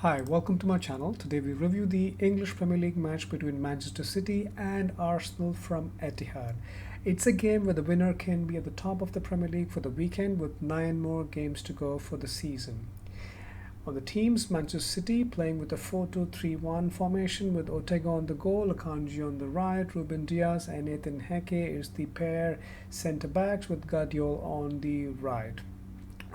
Hi, welcome to my channel. Today we review the English Premier League match between Manchester City and Arsenal from Etihad. It's a game where the winner can be at the top of the Premier League for the weekend with 9 more games to go for the season. On the teams, Manchester City playing with a 4-2-3-1 formation with Ortega on the goal, Akanji on the right, Ruben Diaz and Nathan Heke is the pair centre backs with Guardiola on the right.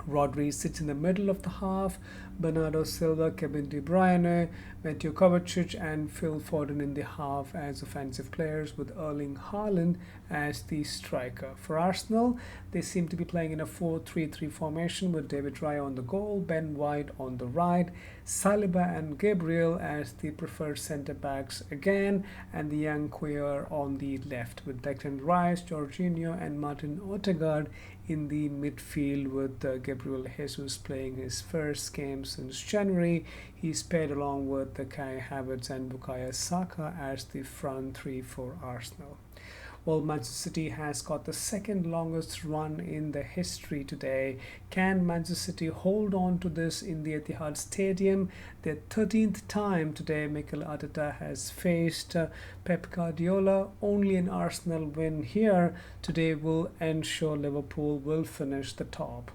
Rodri sits in the middle of the half, Bernardo Silva, Kevin De Bruyne, Mateo Kovacic and Phil Foden in the half as offensive players with Erling Haaland as the striker. For Arsenal, they seem to be playing in a 4-3-3 formation with David Raya on the goal, Ben White on the right, Saliba and Gabriel as the preferred centre-backs again, and the young Queer on the left with Declan Rice, Jorginho and Martin Odegaard in the midfield with Gabriel Jesus playing his first game since January. He's paired along with Kai Havertz and Bukayo Saka as the front three for Arsenal. Well, Manchester City has got the second longest run in the history today. Can Manchester City hold on to this in the Etihad Stadium? Their 13th time today, Mikel Arteta has faced Pep Guardiola. Only an Arsenal win here today will ensure Liverpool will finish the top.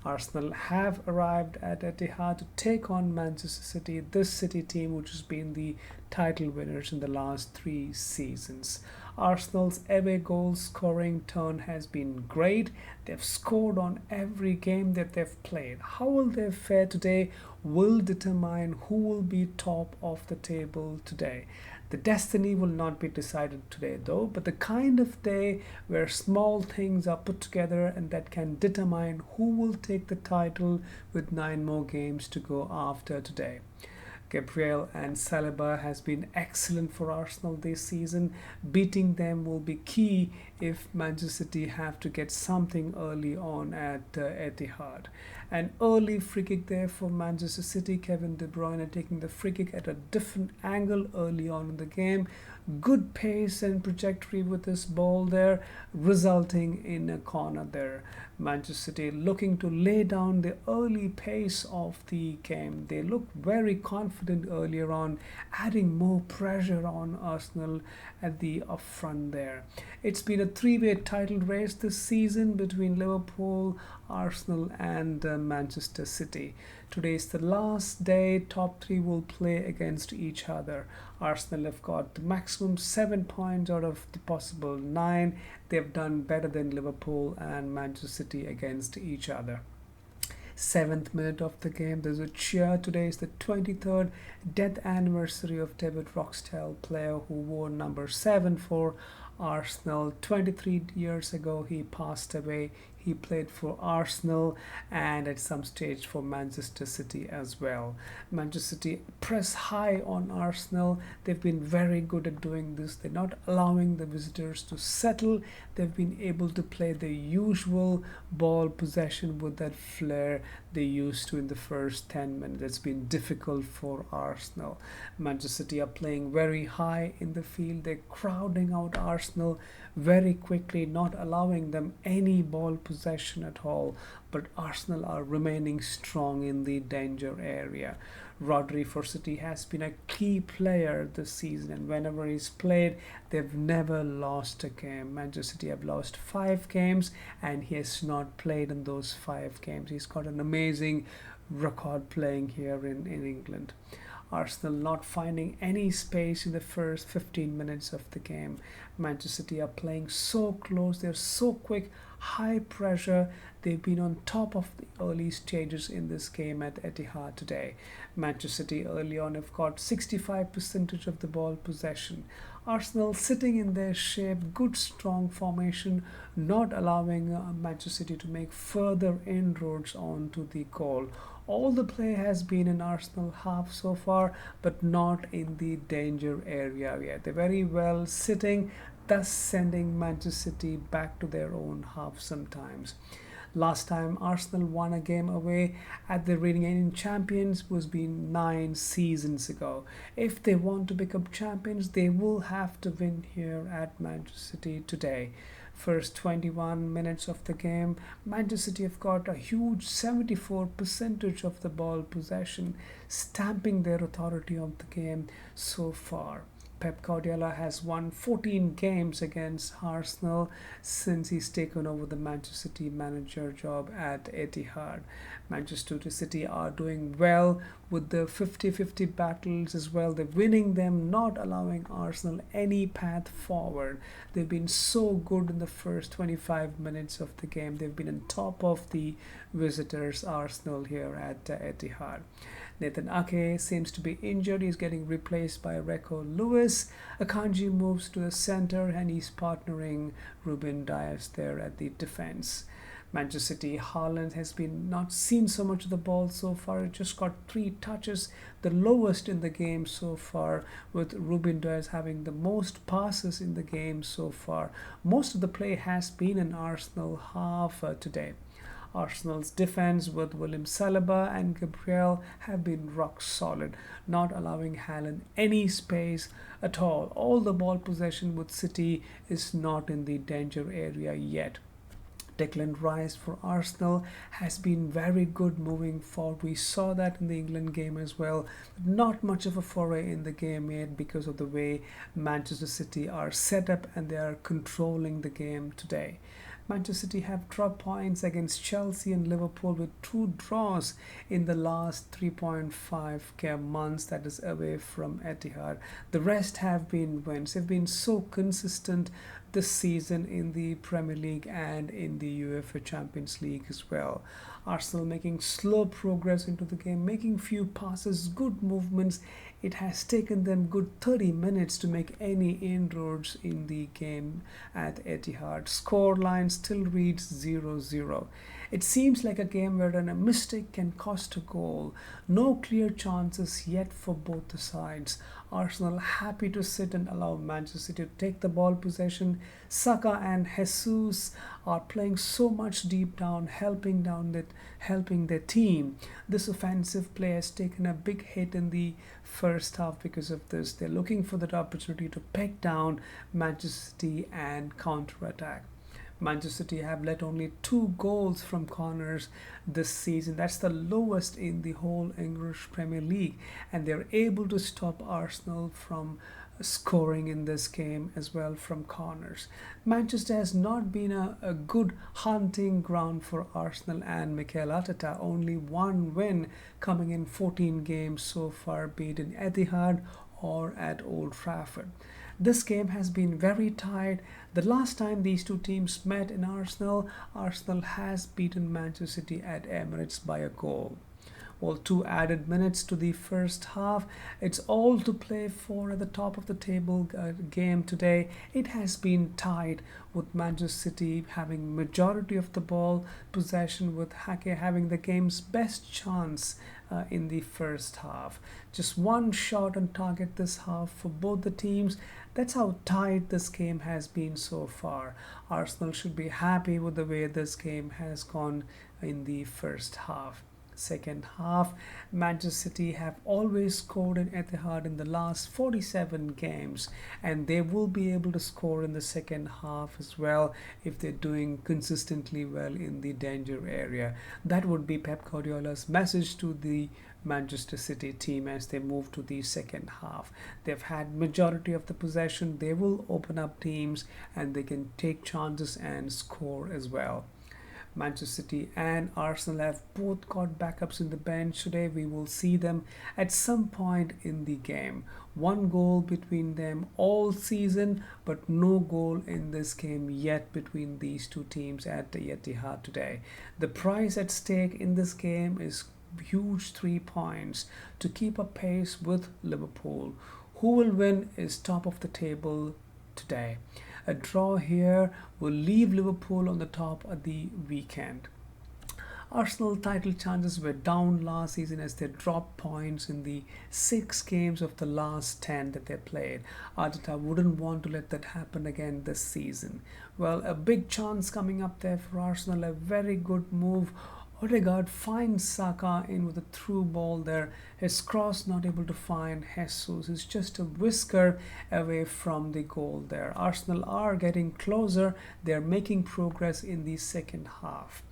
Arsenal have arrived at Etihad to take on Manchester City, this City team which has been the title winners in the last 3 seasons. Arsenal's away goal scoring turn has been great. They've scored on every game that they've played. How will they fare today will determine who will be top of the table today. The destiny will not be decided today though, but the kind of day where small things are put together and that can determine who will take the title with 9 more games to go after today. Gabriel and Saliba has been excellent for Arsenal this season. Beating them will be key if Manchester City have to get something early on at Etihad. An early free kick there for Manchester City. Kevin De Bruyne taking the free kick at a different angle early on in the game. Good pace and trajectory with this ball there, resulting in a corner there. Manchester City looking to lay down the early pace of the game. They look very confident earlier on, adding more pressure on Arsenal at the upfront there. It's been a 3-way title race this season between Liverpool, Arsenal and Manchester City. Today is the last day. Top 3 will play against each other. Arsenal have got the maximum 7 points out of the possible 9. They've done better than Liverpool and Manchester City against each other. 7th minute of the game, there's a cheer. Today is the 23rd death anniversary of David Roxdale, player who wore number 7 for Arsenal. 23 years ago he passed away. He played for Arsenal and at some stage for Manchester City as well. Manchester City press high on Arsenal. They've been very good at doing this. They're not allowing the visitors to settle. They've been able to play the usual ball possession with that flair they used to in the first 10 minutes. It's been difficult for Arsenal. Manchester City are playing very high in the field. They're crowding out Arsenal very quickly, not allowing them any ball possession at all, but Arsenal are remaining strong in the danger area. Rodri for City has been a key player this season, and whenever he's played, they've never lost a game. Manchester City have lost 5 games and he has not played in those 5 games. He's got an amazing record playing here in England. Arsenal not finding any space in the first 15 minutes of the game. Manchester City are playing so close, they're so quick, high pressure. They've been on top of the early stages in this game at Etihad today. Manchester City early on have got 65% of the ball possession. Arsenal sitting in their shape, good strong formation, not allowing Manchester City to make further inroads onto the goal. All the play has been in Arsenal half so far, but not in the danger area yet. They're very well sitting, thus sending Manchester City back to their own half sometimes. Last time Arsenal won a game away at the reigning champions was been 9 seasons ago. If they want to become champions, they will have to win here at Manchester City today. First 21 minutes of the game, Manchester City have got a huge 74 percentage of the ball possession, stamping their authority of the game so far. Pep Guardiola has won 14 games against Arsenal since he's taken over the Manchester City manager job at Etihad. Manchester City are doing well with the 50-50 battles as well. They're winning them, not allowing Arsenal any path forward. They've been so good in the first 25 minutes of the game. They've been on top of the visitors Arsenal here at Etihad. Nathan Ake seems to be injured. He's getting replaced by Reco Lewis. Akanji moves to the center and he's partnering Ruben Dias there at the defense. Manchester City, Haaland has been not seen so much of the ball so far. It just got 3 touches, the lowest in the game so far, with Ruben Dias having the most passes in the game so far. Most of the play has been in Arsenal half today. Arsenal's defense with William Saliba and Gabriel have been rock solid, not allowing Haaland any space at all. All the ball possession with City is not in the danger area yet. Declan Rice for Arsenal has been very good moving forward. We saw that in the England game as well. Not much of a foray in the game yet because of the way Manchester City are set up and they are controlling the game today. Manchester City have dropped points against Chelsea and Liverpool with 2 draws in the last 3.5 months, that is away from Etihad. The rest have been wins. They've been so consistent this season in the Premier League and in the UEFA Champions League as well. Arsenal making slow progress into the game, making few passes, good movements. It has taken them good 30 minutes to make any inroads in the game at Etihad. Scoreline still reads 0-0. It seems like a game wherein a mistake can cost a goal. No clear chances yet for both the sides. Arsenal happy to sit and allow Manchester City to take the ball possession. Saka and Jesus are playing so much deep down, helping their team. This offensive play has taken a big hit in the first half because of this. They're looking for that opportunity to peg down Manchester City and counter-attack. Manchester City have let only 2 goals from corners this season. That's the lowest in the whole English Premier League, and they're able to stop Arsenal from scoring in this game as well from corners. Manchester has not been a good hunting ground for Arsenal and Mikel Arteta. Only 1 win coming in 14 games so far, be it in Etihad or at Old Trafford. This game has been very tight. The last time these 2 teams met in Arsenal has beaten Manchester City at Emirates by a goal. Well, 2 added minutes to the first half. It's all to play for at the top of the table game today. It has been tied with Manchester City having majority of the ball possession, with Hake having the game's best chance in the first half. Just 1 shot on target this half for both the teams. That's how tight this game has been so far. Arsenal should be happy with the way this game has gone in the first half. Second half, Manchester City have always scored in Etihad in the last 47 games, and they will be able to score in the second half as well if they're doing consistently well in the danger area. That would be Pep Guardiola's message to the Manchester City team as they move to the second half. They've had majority of the possession. They will open up teams and they can take chances and score as well. Manchester City and Arsenal have both got backups in the bench today. We will see them at some point in the game. 1 goal between them all season, but no goal in this game yet between these 2 teams at the Etihad today. The price at stake in this game is huge, 3 points to keep up pace with Liverpool. Who will win is top of the table today. A draw here will leave Liverpool on the top at the weekend. Arsenal title chances were down last season as they dropped points in the 6 games of the last 10 that they played. Arteta wouldn't want to let that happen again this season. Well, a big chance coming up there for Arsenal, a very good move Odegaard finds Saka in with a through ball there. His cross not able to find Jesus. He's just a whisker away from the goal there. Arsenal are getting closer. They're making progress in the second half.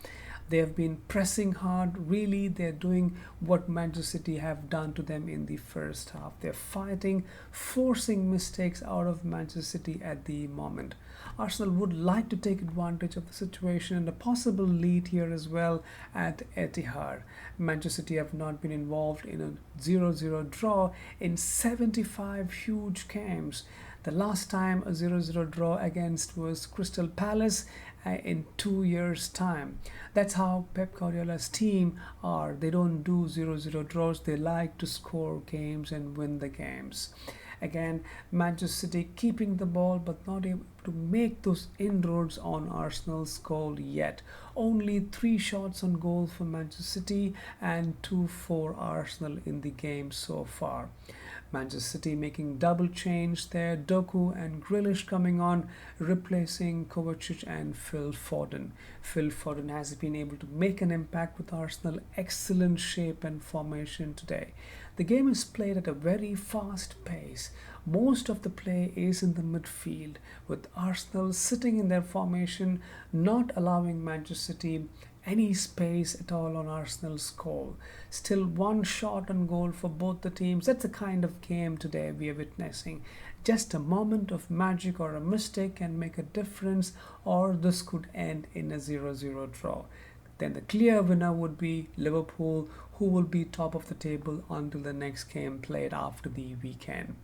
They have been pressing hard. Really, they're doing what Manchester City have done to them in the first half. They're fighting, forcing mistakes out of Manchester City at the moment. Arsenal would like to take advantage of the situation and a possible lead here as well at Etihad. Manchester City have not been involved in a 0-0 draw in 75 huge games. The last time a 0-0 draw against was Crystal Palace in 2 years' time. That's how Pep Guardiola's team are. They don't do 0-0 draws. They like to score games and win the games. Again, Manchester City keeping the ball but not able to make those inroads on Arsenal's goal yet. Only 3 shots on goal for Manchester City and 2 for Arsenal in the game so far. Manchester City making double change there. Doku and Grealish coming on, replacing Kovacic and Phil Foden. Phil Foden has been able to make an impact with Arsenal. Excellent shape and formation today. The game is played at a very fast pace. Most of the play is in the midfield, with Arsenal sitting in their formation, not allowing Manchester City any space at all on Arsenal's goal. Still 1 shot on goal for both the teams. That's the kind of game today we are witnessing. Just a moment of magic or a mistake can make a difference, or this could end in a 0-0 draw. Then the clear winner would be Liverpool, who will be top of the table until the next game played after the weekend.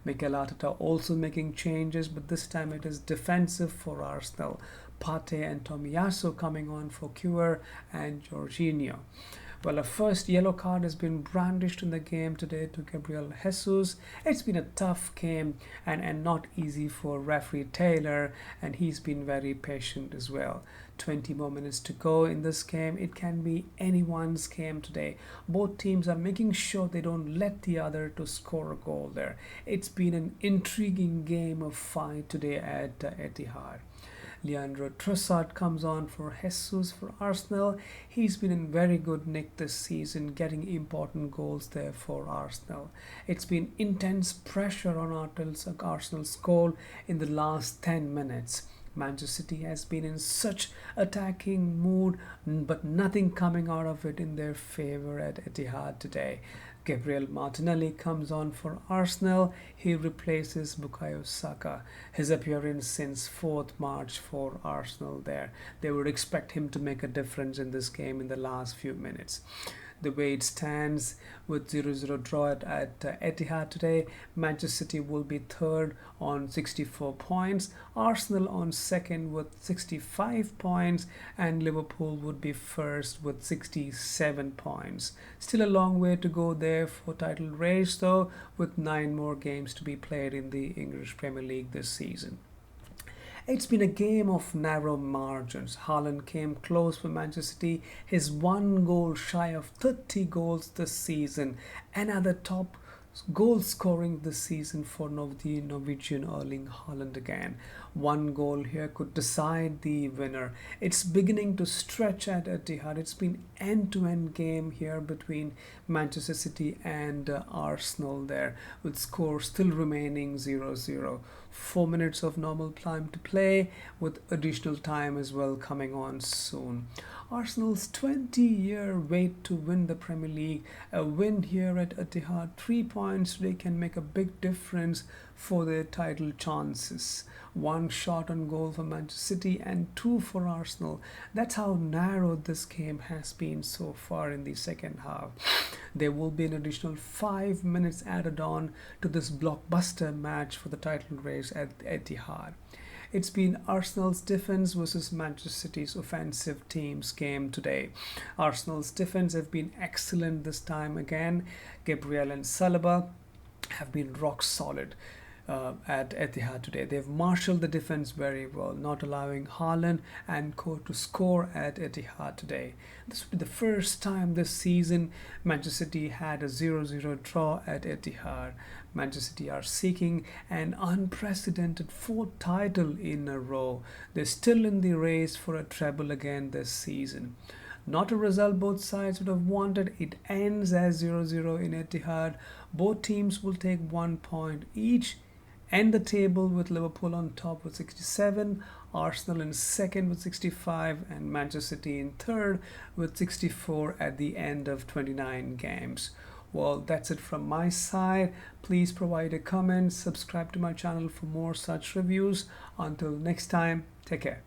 Mikel Arteta also making changes, but this time it is defensive for Arsenal. Partey and Tomiyasu coming on for Cure and Jorginho. Well, a first yellow card has been brandished in the game today to Gabriel Jesus. It's been a tough game and not easy for referee Taylor, and he's been very patient as well. 20 more minutes to go in this game. It can be anyone's game today. Both teams are making sure they don't let the other to score a goal there. It's been an intriguing game of fight today at Etihad. Leandro Trossard comes on for Jesus for Arsenal. He's been in very good nick this season, getting important goals there for Arsenal. It's been intense pressure on Arsenal's goal in the last 10 minutes. Manchester City has been in such attacking mood, but nothing coming out of it in their favor at Etihad today. Gabriel Martinelli comes on for Arsenal. He replaces Bukayo Saka. His appearance since 4th March for Arsenal there. They would expect him to make a difference in this game in the last few minutes. The way it stands with 0-0 draw at Etihad today, Manchester City will be third on 64 points, Arsenal on second with 65 points, and Liverpool would be first with 67 points. Still a long way to go there for title race though, with 9 more games to be played in the English Premier League this season. It's been a game of narrow margins. Haaland came close for Manchester City. His 1 goal shy of 30 goals this season. Another top goal scoring this season for the Norwegian Erling Haaland again. 1 goal here could decide the winner. It's beginning to stretch at Etihad. It's been end-to-end game here between Manchester City and Arsenal there, with score still remaining 0-0. 4 minutes of normal time to play, with additional time as well coming on soon. Arsenal's 20-year wait to win the Premier League. A win here at Etihad, 3 points today can make a big difference for their title chances. 1 shot on goal for Manchester City and 2 for Arsenal. That's how narrow this game has been so far in the second half. There will be an additional 5 minutes added on to this blockbuster match for the title race at Etihad. It's been Arsenal's defense versus Manchester City's offensive team's game today. Arsenal's defense have been excellent this time again. Gabriel and Saliba have been rock solid at Etihad today. They've marshaled the defense very well, not allowing Haaland and co to score at Etihad today. This will be the first time this season Manchester City had a 0-0 draw at Etihad. Manchester City are seeking an unprecedented 4th title in a row. They're still in the race for a treble again this season. Not a result both sides would have wanted. It ends as 0-0 in Etihad. Both teams will take 1 point each. End the table with Liverpool on top with 67, Arsenal in second with 65, and Manchester City in third with 64 at the end of 29 games. Well, that's it from my side. Please provide a comment, subscribe to my channel for more such reviews. Until next time, take care.